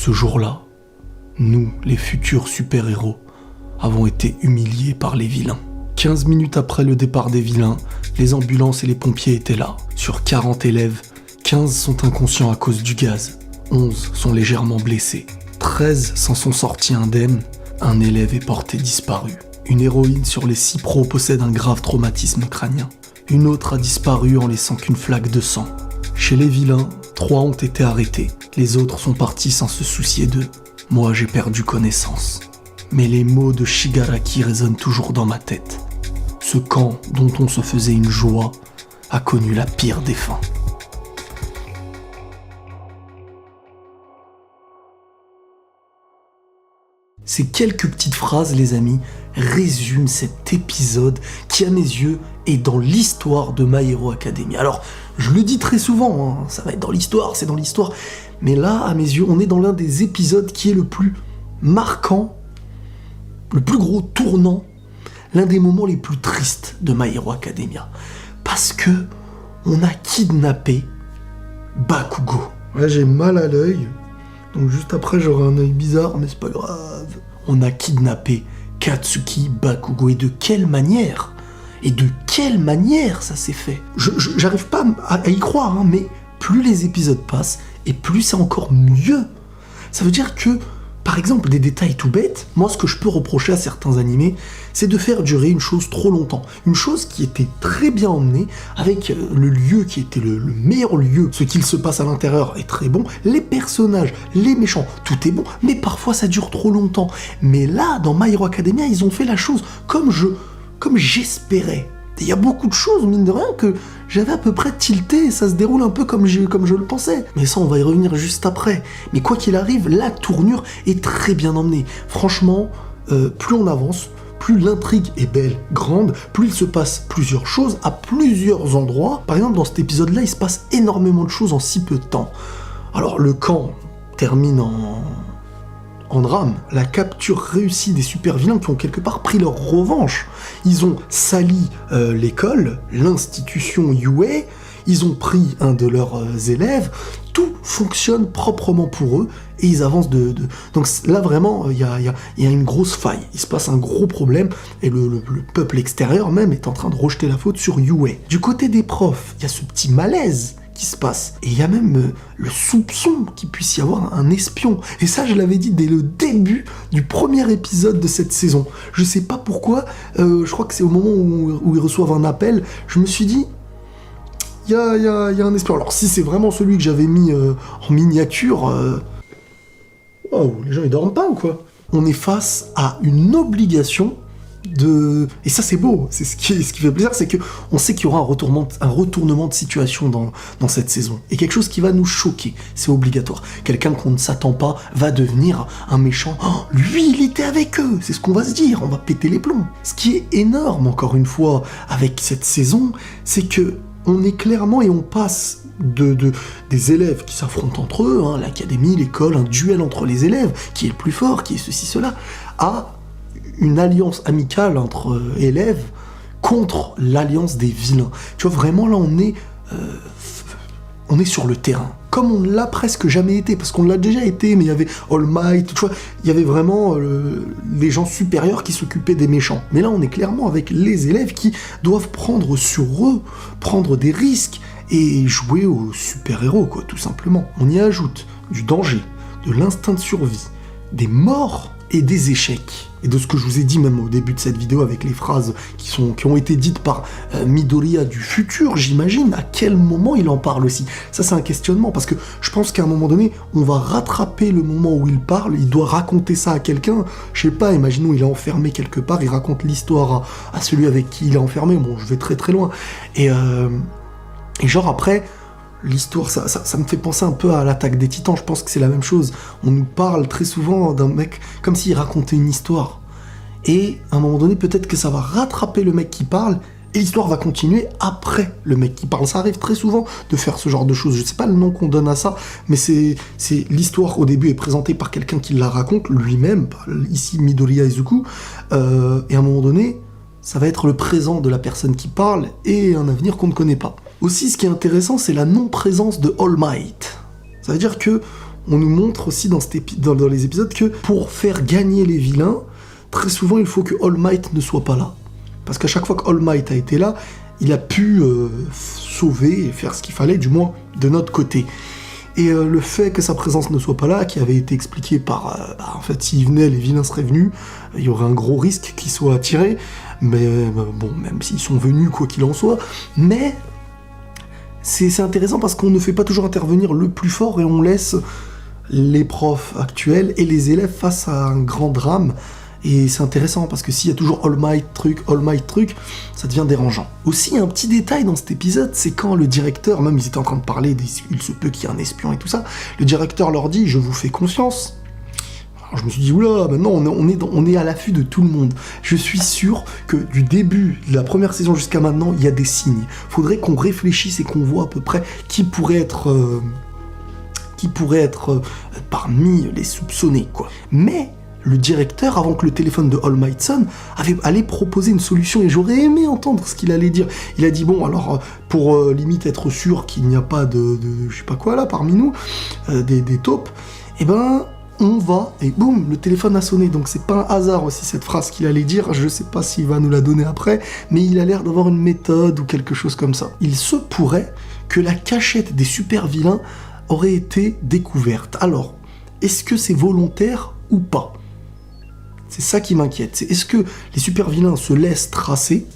Ce jour-là, nous, les futurs super-héros, avons été humiliés par les vilains. 15 minutes après le départ des vilains, les ambulances et les pompiers étaient là. Sur 40 élèves, 15 sont inconscients à cause du gaz. 11 sont légèrement blessés. 13 s'en sont sortis indemnes. Un élève est porté disparu. Une héroïne sur les 6 pros possède un grave traumatisme crânien. Une autre a disparu en laissant qu'une flaque de sang. Chez les vilains, 3 ont été arrêtés. Les autres sont partis sans se soucier d'eux. Moi, j'ai perdu connaissance. Mais les mots de Shigaraki résonnent toujours dans ma tête. Ce camp, dont on se faisait une joie, a connu la pire des fins. Ces quelques petites phrases, les amis, résument cet épisode qui, à mes yeux, est dans l'histoire de My Hero Academia. Alors, je le dis très souvent, hein, ça va être dans l'histoire, c'est dans l'histoire. Mais là, à mes yeux, on est dans l'un des épisodes qui est le plus marquant, le plus gros tournant, l'un des moments les plus tristes de My Hero Academia. Parce que on a kidnappé Bakugo. Ouais, j'ai mal à l'œil. Donc juste après, j'aurai un œil bizarre, mais c'est pas grave. On a kidnappé Katsuki Bakugo. Et de quelle manière? Et de quelle manière ça s'est fait? J'arrive pas à y croire, hein, mais plus les épisodes passent, et plus c'est encore mieux. Ça veut dire que, par exemple, des détails tout bêtes, moi ce que je peux reprocher à certains animés, c'est de faire durer une chose trop longtemps. Une chose qui était très bien emmenée, avec le lieu qui était le meilleur lieu. Ce qu'il se passe à l'intérieur est très bon, les personnages, les méchants, tout est bon, mais parfois ça dure trop longtemps. Mais là, dans My Hero Academia, ils ont fait la chose comme j'espérais. Il y a beaucoup de choses, mine de rien, que j'avais à peu près tilté, et ça se déroule un peu comme je le pensais. Mais ça, on va y revenir juste après. Mais quoi qu'il arrive, la tournure est très bien emmenée. Franchement, plus on avance, plus l'intrigue est belle, grande, plus il se passe plusieurs choses à plusieurs endroits. Par exemple, dans cet épisode-là, il se passe énormément de choses en si peu de temps. Alors, le camp termine en drame, la capture réussie des super vilains qui ont quelque part pris leur revanche. Ils ont sali l'école, l'institution UA, ils ont pris un de leurs élèves, tout fonctionne proprement pour eux et ils avancent Donc là vraiment, il y a une grosse faille, il se passe un gros problème et le peuple extérieur même est en train de rejeter la faute sur UA. Du côté des profs, il y a ce petit malaise qui se passe. Et il y a même le soupçon qu'il puisse y avoir un espion. Et ça, je l'avais dit dès le début du premier épisode de cette saison. Je sais pas pourquoi, je crois que c'est au moment où ils reçoivent un appel, je me suis dit, il y a un espion. Alors si c'est vraiment celui que j'avais mis en miniature, oh, les gens ils dorment pas ou quoi? On est face à une obligation et ça c'est beau, c'est ce qui fait plaisir, c'est que on sait qu'il y aura un retournement de situation dans cette saison, et quelque chose qui va nous choquer, c'est obligatoire. Quelqu'un qu'on ne s'attend pas va devenir un méchant. Oh, lui il était avec eux, c'est ce qu'on va se dire, on va péter les plombs. Ce qui est énorme encore une fois avec cette saison, c'est que on est clairement et on passe des élèves qui s'affrontent entre eux, hein, l'académie, l'école, un duel entre les élèves, qui est le plus fort, qui est ceci, cela, à une alliance amicale entre élèves contre l'alliance des vilains. Tu vois, vraiment là on est sur le terrain, comme on l'a presque jamais été, parce qu'on l'a déjà été, mais il y avait All Might, tu vois, il y avait vraiment les gens supérieurs qui s'occupaient des méchants. Mais là on est clairement avec les élèves qui doivent prendre sur eux, prendre des risques, et jouer aux super-héros, quoi, tout simplement. On y ajoute du danger, de l'instinct de survie, des morts et des échecs. Et de ce que je vous ai dit même au début de cette vidéo avec les phrases qui ont été dites par Midoriya du futur, j'imagine, à quel moment il en parle aussi. Ça c'est un questionnement, parce que je pense qu'à un moment donné, on va rattraper le moment où il parle, il doit raconter ça à quelqu'un, je sais pas, imaginons il est enfermé quelque part, il raconte l'histoire à celui avec qui il est enfermé, bon je vais très très loin. Et genre après, l'histoire, ça me fait penser un peu à l'Attaque des Titans, je pense que c'est la même chose. On nous parle très souvent d'un mec comme s'il racontait une histoire. Et à un moment donné, peut-être que ça va rattraper le mec qui parle, et l'histoire va continuer après le mec qui parle. Ça arrive très souvent de faire ce genre de choses. Je sais pas le nom qu'on donne à ça, mais c'est l'histoire au début est présentée par quelqu'un qui la raconte lui-même, ici Midoriya Izuku, et à un moment donné, ça va être le présent de la personne qui parle et un avenir qu'on ne connaît pas. Aussi, ce qui est intéressant, c'est la non-présence de All Might. Ça veut dire que on nous montre aussi dans les épisodes que pour faire gagner les vilains, très souvent il faut que All Might ne soit pas là. Parce qu'à chaque fois que All Might a été là, il a pu sauver et faire ce qu'il fallait, du moins de notre côté. Et le fait que sa présence ne soit pas là, qui avait été expliqué par... en fait, s'il venait, les vilains seraient venus, il y aurait un gros risque qu'ils soient attirés, mais bon, même s'ils sont venus, quoi qu'il en soit, mais c'est intéressant parce qu'on ne fait pas toujours intervenir le plus fort et on laisse les profs actuels et les élèves face à un grand drame. Et c'est intéressant parce que s'il y a toujours All Might truc, ça devient dérangeant. Aussi, un petit détail dans cet épisode, c'est quand le directeur, même ils étaient en train de parler, il se peut qu'il y ait un espion et tout ça, le directeur leur dit « je vous fais confiance ». Alors je me suis dit « oula, maintenant on est à l'affût de tout le monde ». Je suis sûr que du début de la première saison jusqu'à maintenant, il y a des signes. Faudrait qu'on réfléchisse et qu'on voit à peu près qui pourrait être parmi les soupçonnés, quoi. Mais le directeur, avant que le téléphone de All Might sonne, allait proposer une solution et j'aurais aimé entendre ce qu'il allait dire. Il a dit bon, alors pour limite être sûr qu'il n'y a pas de je sais pas quoi là parmi nous, des taupes, eh ben on va, et boum, le téléphone a sonné. Donc c'est pas un hasard aussi cette phrase qu'il allait dire, je sais pas s'il va nous la donner après, mais il a l'air d'avoir une méthode ou quelque chose comme ça. Il se pourrait que la cachette des super vilains aurait été découverte. Alors, est-ce que c'est volontaire ou pas ? C'est ça qui m'inquiète. C'est est-ce que les super vilains se laissent tracer,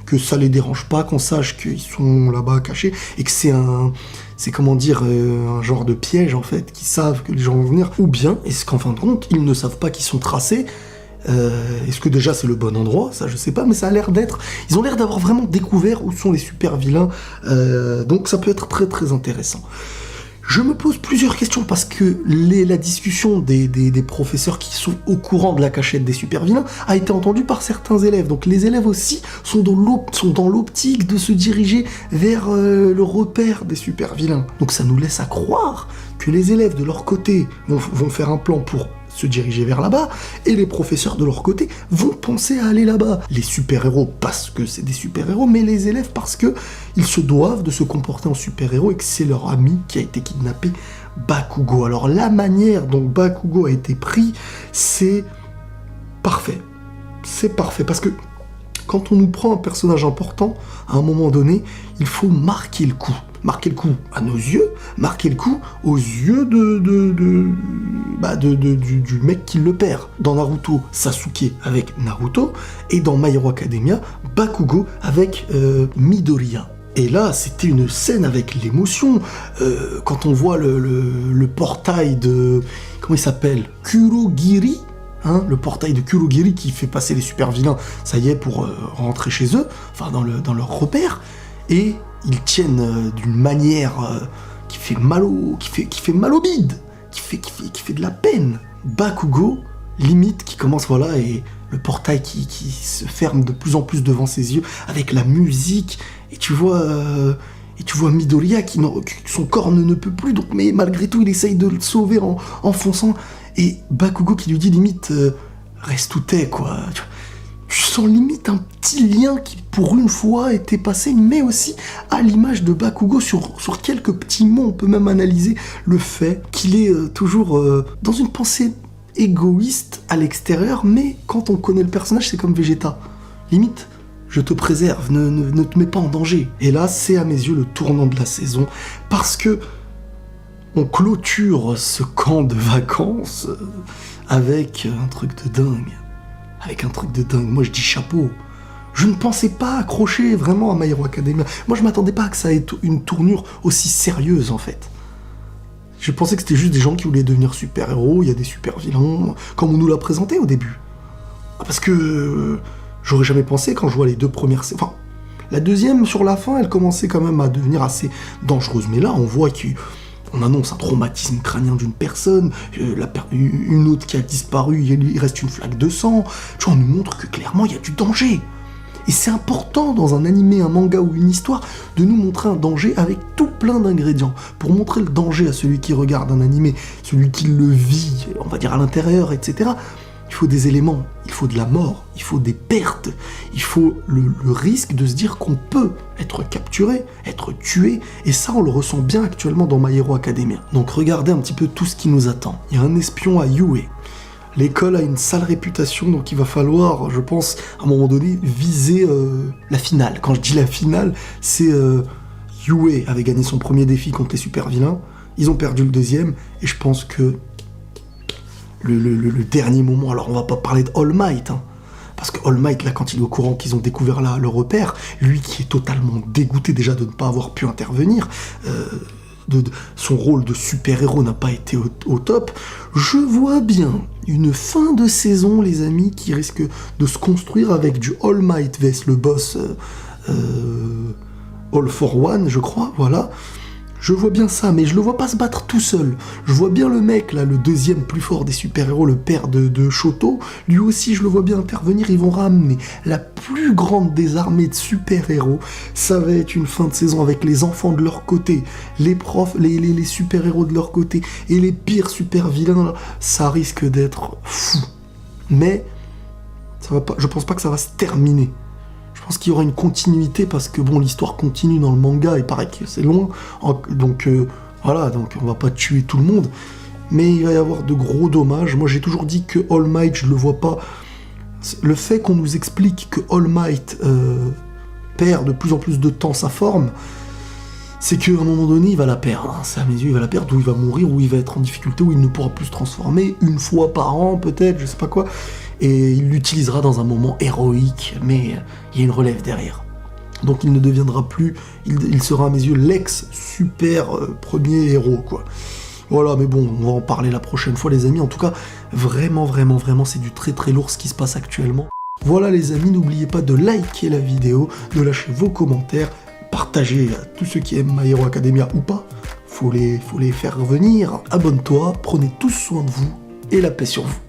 que ça les dérange pas, qu'on sache qu'ils sont là-bas cachés, et que c'est un genre de piège en fait, qu'ils savent que les gens vont venir, ou bien est-ce qu'en fin de compte, ils ne savent pas qu'ils sont tracés. Est-ce que déjà c'est le bon endroit? Ça je sais pas, mais ça a l'air d'être... Ils ont l'air d'avoir vraiment découvert où sont les super vilains, donc ça peut être très très intéressant. Je me pose plusieurs questions parce que la discussion des professeurs qui sont au courant de la cachette des super vilains a été entendue par certains élèves. Donc les élèves aussi sont dans l'optique de se diriger vers le repère des super vilains. Donc ça nous laisse à croire que les élèves de leur côté vont faire un plan pour se diriger vers là-bas, et les professeurs de leur côté vont penser à aller là-bas. Les super-héros parce que c'est des super-héros, mais les élèves parce que ils se doivent de se comporter en super-héros et que c'est leur ami qui a été kidnappé, Bakugo. Alors la manière dont Bakugo a été pris, c'est parfait. C'est parfait, parce que quand on nous prend un personnage important, à un moment donné, il faut marquer le coup. Marquer le coup à nos yeux, marquer le coup aux yeux du mec qui le perd. Dans Naruto, Sasuke avec Naruto, et dans My Hero Academia, Bakugo avec Midoriya. Et là, c'était une scène avec l'émotion. Quand on voit le portail de... Comment il s'appelle? Kurogiri, hein, le portail de Kurogiri qui fait passer les super vilains, ça y est, pour rentrer chez eux, enfin dans leur repère, et ils tiennent d'une manière qui fait mal au bide, qui fait de la peine. Bakugo, limite, qui commence, voilà, et le portail qui se ferme de plus en plus devant ses yeux, avec la musique, et tu vois Midoriya qui son corps ne peut plus, donc, mais malgré tout, il essaye de le sauver en fonçant, et Bakugo qui lui dit limite, reste où t'es, quoi. Tu sens limite un petit lien qui, pour une fois, était passé, mais aussi à l'image de Bakugo sur quelques petits mots. On peut même analyser le fait qu'il est toujours dans une pensée égoïste à l'extérieur, mais quand on connaît le personnage, c'est comme Vegeta. Limite, je te préserve, ne te mets pas en danger. Et là, c'est à mes yeux le tournant de la saison, parce que on clôture ce camp de vacances avec un truc de dingue. Moi je dis chapeau. Je ne pensais pas accrocher vraiment à My Hero Academia. Moi je m'attendais pas à que ça ait une tournure aussi sérieuse en fait. Je pensais que c'était juste des gens qui voulaient devenir super-héros, il y a des super-vilains, comme on nous l'a présenté au début. Parce que j'aurais jamais pensé quand je vois les deux premières... Enfin, la deuxième sur la fin, elle commençait quand même à devenir assez dangereuse. Mais là on voit qu'on annonce un traumatisme crânien d'une personne, une autre qui a disparu, il reste une flaque de sang. Tu vois, on nous montre que clairement il y a du danger. Et c'est important dans un animé, un manga ou une histoire de nous montrer un danger avec tout plein d'ingrédients. Pour montrer le danger à celui qui regarde un animé, celui qui le vit, on va dire à l'intérieur, etc. Il faut des éléments, il faut de la mort, il faut des pertes, il faut le risque de se dire qu'on peut être capturé, être tué, et ça on le ressent bien actuellement dans My Hero Academia. Donc regardez un petit peu tout ce qui nous attend. Il y a un espion à UA. L'école a une sale réputation, donc il va falloir, je pense, à un moment donné, viser la finale. Quand je dis la finale, c'est UA avait gagné son premier défi contre les super vilains, ils ont perdu le deuxième, et je pense que le dernier moment, alors on va pas parler de All Might, hein, parce que All Might, là, quand il est au courant qu'ils ont découvert le repère, lui qui est totalement dégoûté déjà de ne pas avoir pu intervenir, son rôle de super-héros n'a pas été au top, je vois bien une fin de saison, les amis, qui risque de se construire avec du All Might vs le boss All for One, je crois, voilà. Je vois bien ça, mais je le vois pas se battre tout seul. Je vois bien le mec, là, le deuxième plus fort des super-héros, le père de Shoto, lui aussi je le vois bien intervenir, ils vont ramener la plus grande des armées de super-héros. Ça va être une fin de saison avec les enfants de leur côté, les profs, les super-héros de leur côté, et les pires super-vilains, ça risque d'être fou. Mais, ça va pas, je pense pas que ça va se terminer. Je pense qu'il y aura une continuité parce que bon, l'histoire continue dans le manga et paraît que c'est loin, donc voilà, donc on va pas tuer tout le monde, mais il va y avoir de gros dommages. Moi j'ai toujours dit que All Might, je le vois pas. Le fait qu'on nous explique que All Might perd de plus en plus de temps sa forme, c'est qu'à un moment donné il va la perdre, hein. C'est à mes yeux, il va la perdre, ou il va mourir, ou il va être en difficulté, ou il ne pourra plus se transformer, une fois par an peut-être, je sais pas quoi. Et il l'utilisera dans un moment héroïque, mais il y a une relève derrière. Donc il ne deviendra plus, il sera à mes yeux l'ex-super premier héros, quoi. Voilà, mais bon, on va en parler la prochaine fois, les amis. En tout cas, vraiment, vraiment, vraiment, c'est du très très lourd ce qui se passe actuellement. Voilà, les amis, n'oubliez pas de liker la vidéo, de lâcher vos commentaires, partager à tous ceux qui aiment My Hero Academia ou pas. Faut les faire revenir. Abonne-toi, prenez tous soin de vous, et la paix sur vous.